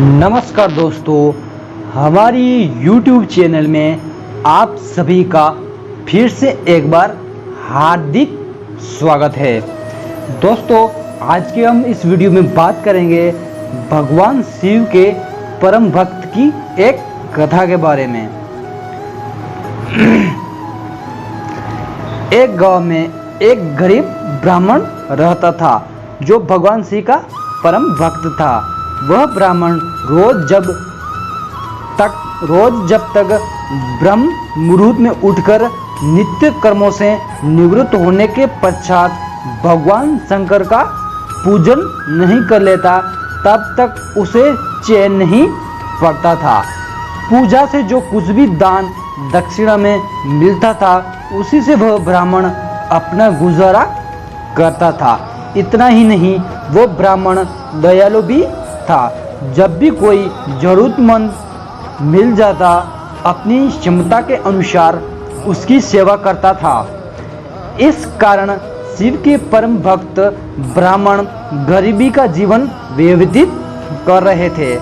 नमस्कार दोस्तों, हमारी YouTube चैनल में आप सभी का फिर से एक बार हार्दिक स्वागत है। दोस्तों, आज के हम इस वीडियो में बात करेंगे भगवान शिव के परम भक्त की एक कथा के बारे में। एक गांव में एक गरीब ब्राह्मण रहता था जो भगवान शिव का परम भक्त था। वह ब्राह्मण रोज जब तक ब्रह्म मुहूर्त में उठकर नित्य कर्मों से निवृत्त होने के पश्चात भगवान शंकर का पूजन नहीं कर लेता, तब तक उसे चैन नहीं पड़ता था। पूजा से जो कुछ भी दान दक्षिणा में मिलता था, उसी से वह ब्राह्मण अपना गुजारा करता था। इतना ही नहीं, वो ब्राह्मण दयालु भी था। जब भी कोई जरूरतमंद मिल जाता, अपनी क्षमता के अनुसार उसकी सेवा करता था। इस कारण शिव के परम भक्त ब्राह्मण गरीबी का जीवन व्यतीत कर रहे थे।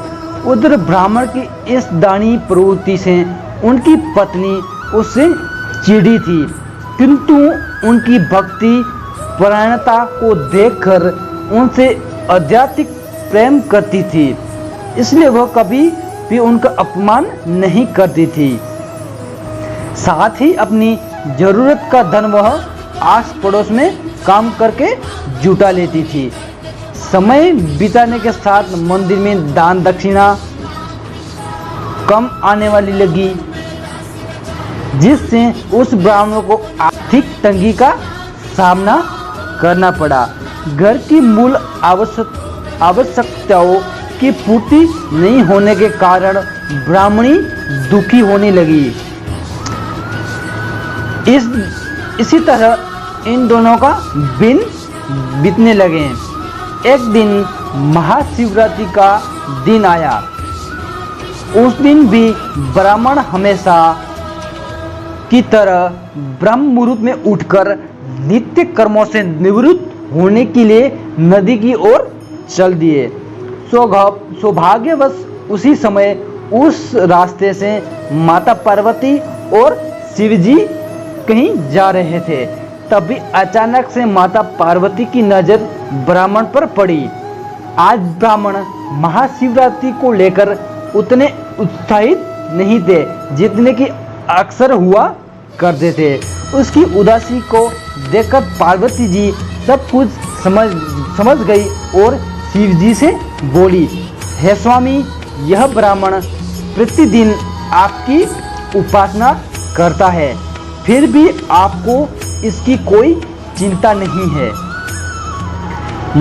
उधर ब्राह्मण की इस दानी प्रवृत्ति से उनकी पत्नी उससे चिढ़ी थी, किंतु उनकी भक्ति परायणता को देखकर उनसे अत्यधिक प्रेम करती थी, इसलिए वह कभी भी उनका अपमान नहीं करती थी। साथ ही अपनी जरूरत का धन वह आस पड़ोस में काम करके जुटा लेती थी। समय बिताने के साथ मंदिर में दान दक्षिणा कम आने वाली लगी, जिससे उस ब्राह्मण को आर्थिक तंगी का सामना करना पड़ा। घर की मूल आवश्यकताओं की पूर्ति नहीं होने के कारण ब्राह्मणी दुखी होने लगी। इसी तरह इन दोनों का दिन बीतने लगे। एक दिन महाशिवरात्रि का दिन आया। उस दिन भी ब्राह्मण हमेशा की तरह ब्रह्म मुहूर्त में उठकर नित्य कर्मों से निवृत्त होने के लिए नदी की ओर चल दिए। सौभाग्यवश उसी समय उस रास्ते से माता पार्वती और शिवजी कहीं जा रहे थे। तभी अचानक से माता पार्वती की नजर ब्राह्मण पर पड़ी। आज ब्राह्मण महाशिवरात्रि को लेकर उतने उत्साहित नहीं थे जितने कि अक्सर हुआ करते थे। उसकी उदासी को देखकर पार्वती जी सब कुछ समझ गई और शिवजी से बोली, हे स्वामी, यह ब्राह्मण प्रतिदिन आपकी उपासना करता है, फिर भी आपको इसकी कोई चिंता नहीं है।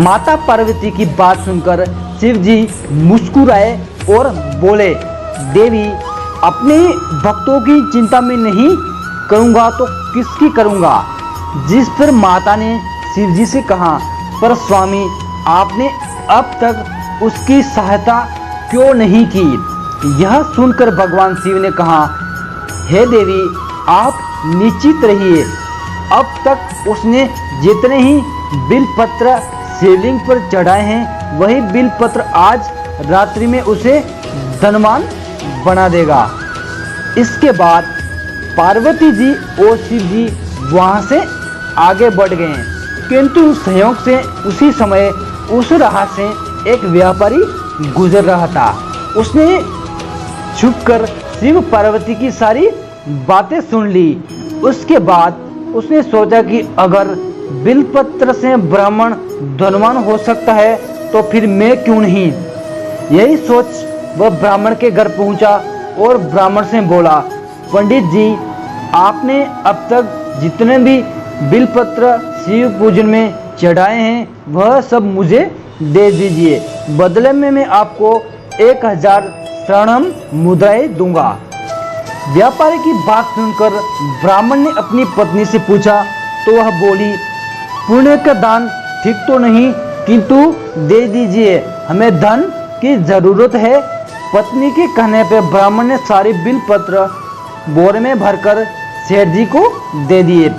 माता पार्वती की बात सुनकर शिवजी मुस्कुराए और बोले, देवी, अपने भक्तों की चिंता में नहीं करूँगा तो किसकी करूँगा। जिस पर माता ने शिवजी से कहा, पर स्वामी, आपने अब तक उसकी सहायता क्यों नहीं की। यह सुनकर भगवान शिव ने कहा, हे देवी, आप निश्चित रहिए, अब तक उसने जितने ही बिलपत्र शिवलिंग पर चढ़ाए हैं, वही बिलपत्र आज रात्रि में उसे धनवान बना देगा। इसके बाद पार्वती जी और शिव जी वहाँ से आगे बढ़ गए, किंतु संयोग से उसी समय उस राह से एक व्यापारी गुजर रहा था। उसने छुपकर शिव पार्वती की सारी बातें सुन ली। उसके बाद उसने सोचा कि अगर बिलपत्र से ब्राह्मण धनवान हो सकता है तो फिर मैं क्यों नहीं। यही सोच वह ब्राह्मण के घर पहुंचा और ब्राह्मण से बोला, पंडित जी, आपने अब तक जितने भी बिलपत्र शिव पूजन में चढ़ाए हैं, वह सब मुझे दे दीजिए। बदले में मैं आपको 1000 स्वर्णम मुद्राएं दूंगा। व्यापारी की बात सुनकर ब्राह्मण ने अपनी पत्नी से पूछा तो वह बोली, पुण्य का दान ठीक तो नहीं, किंतु दे दीजिए, हमें धन की जरूरत है। पत्नी के कहने पर ब्राह्मण ने सारे बिलपत्र बोरे में भरकर सेठ जी को दे दिए।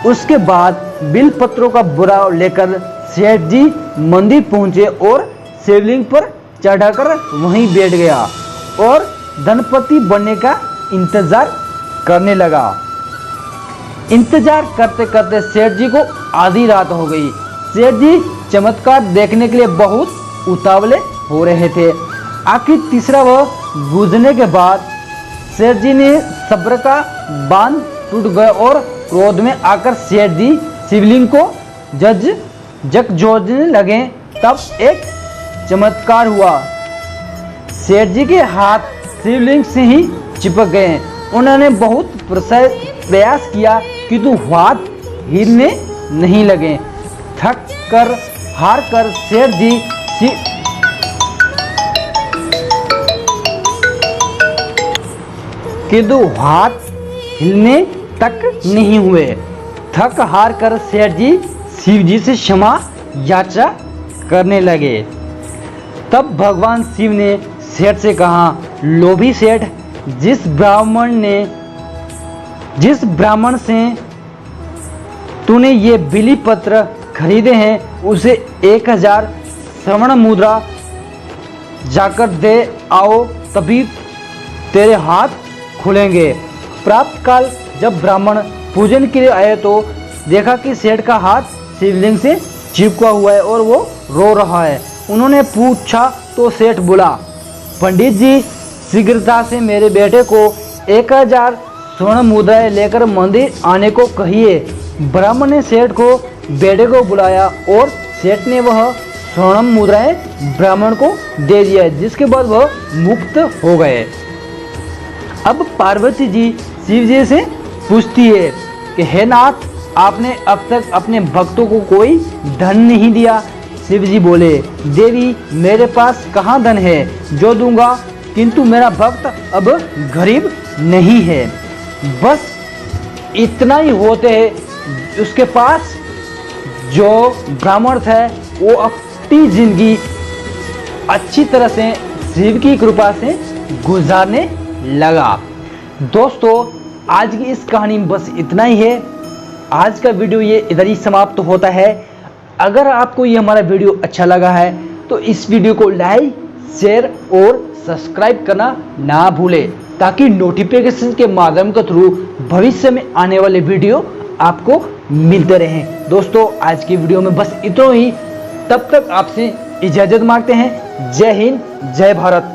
उसके बाद बिलपत्रों का बोरा लेकर सेठ जी मंदिर पहुंचे और शिवलिंग पर चढ़ाकर वहीं बैठ गया और धनपति बनने का इंतजार करने लगा। इंतजार करते करते सेठ जी को आधी रात हो गई। सेठ जी चमत्कार देखने के लिए बहुत उतावले हो रहे थे। आखिर तीसरा वह गुजरने के बाद सेठ जी ने सब्र का बांध टूट गया और क्रोध में आकर सेठ जी शिवलिंग को झकझोरने लगे। तब एक चमत्कार हुआ। सेठ जी के हाथ शिवलिंग से ही चिपक गए। उन्होंने बहुत प्रयास किया किंतु हाथ हिलने नहीं लगे। थक कर हार कर सेठ जी किंतु हाथ हिलने तक नहीं हुए। थक हार कर सेठ जी शिव जी से क्षमा याचना करने लगे। तब भगवान शिव ने सेठ से कहा, लोभी सेठ, जिस ब्राह्मण से तूने ये बिली पत्र खरीदे हैं उसे 1000 स्वर्ण मुद्रा जाकर दे आओ, तभी तेरे हाथ खुलेंगे। प्रातः काल जब ब्राह्मण पूजन के लिए आए तो देखा कि सेठ का हाथ शिवलिंग से चिपका हुआ है और वो रो रहा है। उन्होंने पूछा तो सेठ बोला, पंडित जी शीघ्रता से मेरे बेटे को 1000 स्वर्ण मुद्राएं लेकर मंदिर आने को कहिए। ब्राह्मण ने सेठ को बेटे को बुलाया और सेठ ने वह स्वर्ण मुद्राएं ब्राह्मण को दे दिया, जिसके बाद वह मुक्त हो गए। अब पार्वती जी शिव जी से पूछती है कि हे नाथ, आपने अब तक अपने भक्तों को कोई धन नहीं दिया। शिव जी बोले, देवी मेरे पास कहाँ धन है जो दूंगा, किंतु मेरा भक्त अब गरीब नहीं है। बस इतना ही होते हैं उसके पास। जो ब्राह्मण था वो अपनी जिंदगी अच्छी तरह से शिव की कृपा से गुजारने लगा। दोस्तों आज की इस कहानी में बस इतना ही है। आज का वीडियो ये इधर ही समाप्त होता है। अगर आपको ये हमारा वीडियो अच्छा लगा है तो इस वीडियो को लाइक, शेयर और सब्सक्राइब करना ना भूलें, ताकि नोटिफिकेशन के माध्यम के थ्रू भविष्य में आने वाले वीडियो आपको मिलते रहें। दोस्तों आज की वीडियो में बस इतना ही। तब तक आपसे इजाज़त मांगते हैं। जय हिंद, जय भारत।